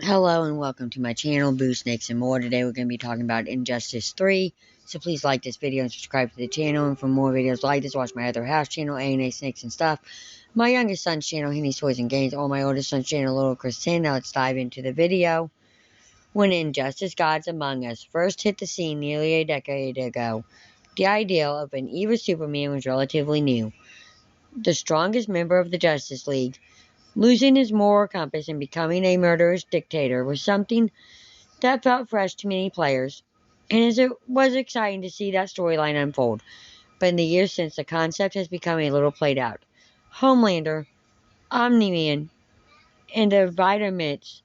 Hello and welcome to my channel, Boo Snakes and More. Today we're going to be talking about Injustice 3. So please like this video and subscribe to the channel. And for more videos like this, watch my other house channel, A&A Snakes and Stuff. My youngest son's channel, Henny's Toys and Games. Or my oldest son's channel, Little Chris 10. Now let's dive into the video. When Injustice Gods Among Us first hit the scene nearly a decade ago, the ideal of an evil Superman was relatively new. The strongest member of the Justice League, losing his moral compass and becoming a murderous dictator was something that felt fresh to many players, and it was exciting to see that storyline unfold. But in the years since, the concept has become a little played out. Homelander, Omni-Man, and the Vitamits,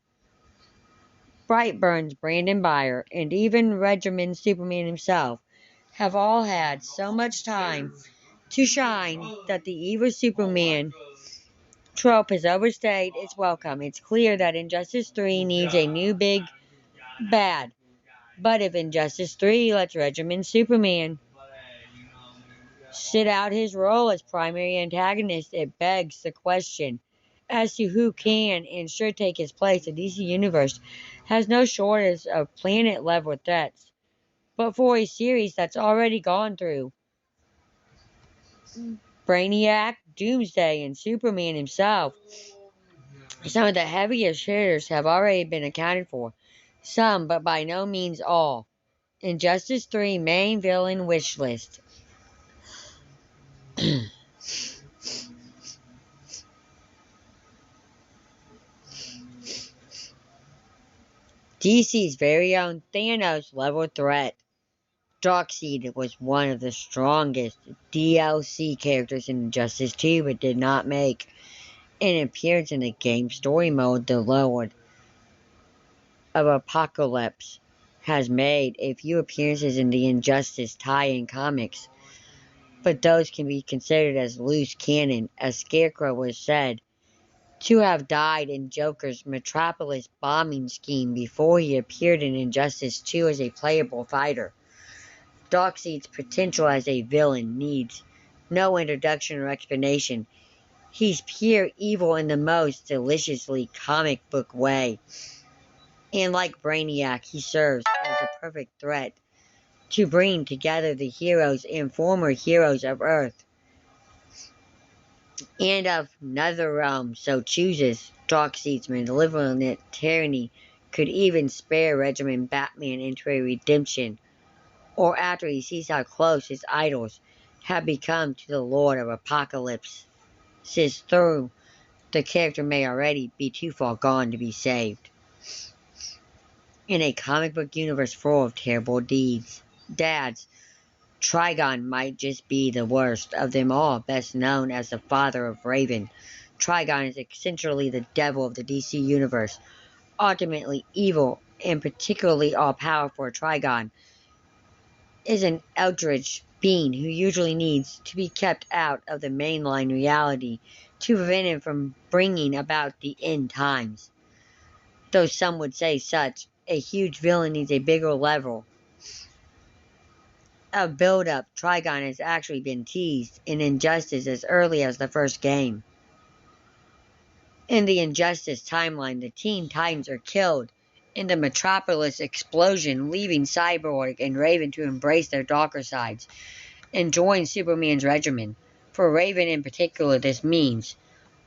Brightburn's Brandon Byer, and even Regimen Superman himself have all had so much time to shine that the evil Superman trope has overstayed its welcome. It's clear that Injustice 3 needs a new big bad. But if Injustice 3 lets Regimen Superman sit out his role as primary antagonist, it begs the question as to who can and should take his place. The DC Universe has no shortage of planet-level threats, but for a series that's already gone through Brainiac, Doomsday, and Superman himself, some of the heaviest hitters have already been accounted for. Some, but by no means all. Injustice 3 main villain wish list. DC's very own Thanos-level threat. Darkseid was one of the strongest DLC characters in Injustice 2, but did not make an appearance in the game story mode. The Lord of Apocalypse has made a few appearances in the Injustice tie-in comics, but those can be considered as loose canon, as Scarecrow was said to have died in Joker's Metropolis bombing scheme before he appeared in Injustice 2 as a playable fighter. Darkseid's potential as a villain needs no introduction or explanation. He's pure evil in the most deliciously comic book way. And like Brainiac, he serves as a perfect threat to bring together the heroes and former heroes of Earth and of NetherRealm. So chooses Darkseid's malevolent tyranny could even spare Regimen Batman into a redemption, or after he sees how close his idols have become to the Lord of Apocalypse, since through the character may already be too far gone to be saved. In a comic book universe full of terrible dads, Trigon might just be the worst of them all, best known as the father of Raven. Trigon is essentially the devil of the DC universe, ultimately evil and particularly all-powerful. Trigon is an eldritch being who usually needs to be kept out of the mainline reality to prevent him from bringing about the end times. Though some would say such a huge villain needs a bigger level of build-up, Trigon has actually been teased in Injustice as early as the first game. In the Injustice timeline, the Teen Titans are killed in the Metropolis explosion, leaving Cyborg and Raven to embrace their darker sides and join Superman's regimen. For Raven in particular, this means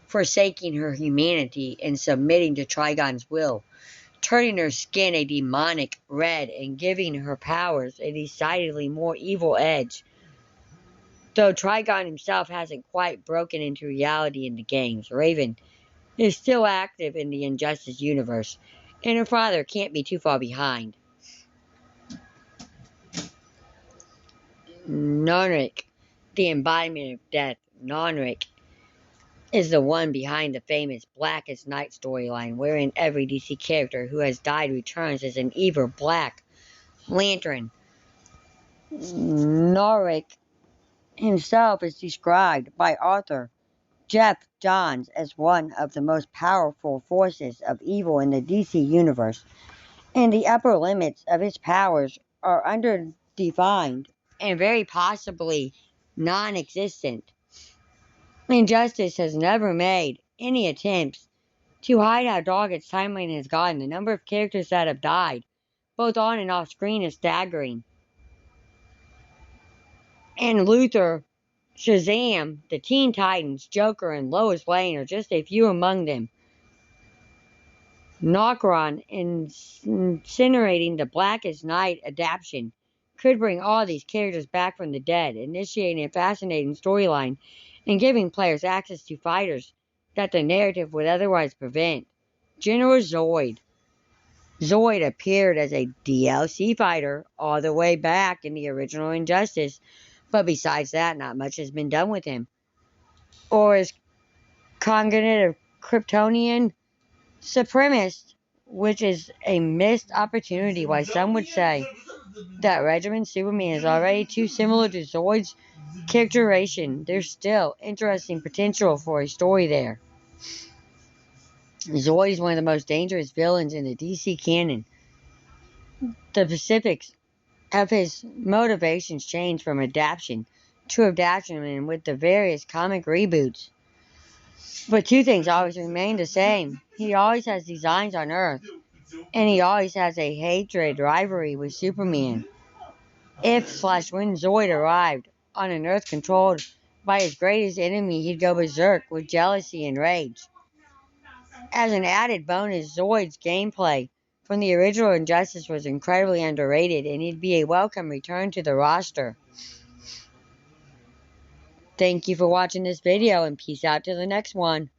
forsaking her humanity and submitting to Trigon's will, turning her skin a demonic red and giving her powers a decidedly more evil edge. Though Trigon himself hasn't quite broken into reality in the games, Raven is still active in the Injustice universe, and her father can't be too far behind. Nonrik, the embodiment of death. Nonrik is the one behind the famous Blackest Night storyline, wherein every DC character who has died returns as an evil Black Lantern. Nonrik himself is described by author Geoff Johns as one of the most powerful forces of evil in the DC universe, and the upper limits of his powers are underdefined and very possibly non-existent. Injustice has never made any attempts To hide how dark its timeline has gotten, the number of characters that have died, both on and off screen, is staggering. And Luthor, Shazam, the Teen Titans, Joker, and Lois Lane are just a few among them. Nocron incinerating the Blackest Night adaptation could bring all these characters back from the dead, initiating a fascinating storyline and giving players access to fighters that the narrative would otherwise prevent. General Zod. Zod appeared as a DLC fighter all the way back in the original Injustice, but besides that, not much has been done with him. Or as cognitive Kryptonian supremacist, which is a missed opportunity. Why some would say that Regiment Superman is already too similar to Zod's characterization. There's still interesting potential for a story there. Zod is one of the most dangerous villains in the DC canon. The specifics of his motivations change from adaptation to adaptation with the various comic reboots. But two things always remain the same. He always has designs on Earth, and he always has a hatred rivalry with Superman. If/when Zod arrived on an Earth controlled by his greatest enemy, he'd go berserk with jealousy and rage. As an added bonus, Zod's gameplay from the original Injustice was incredibly underrated, and he'd be a welcome return to the roster. Thank you for watching this video, and peace out to the next one.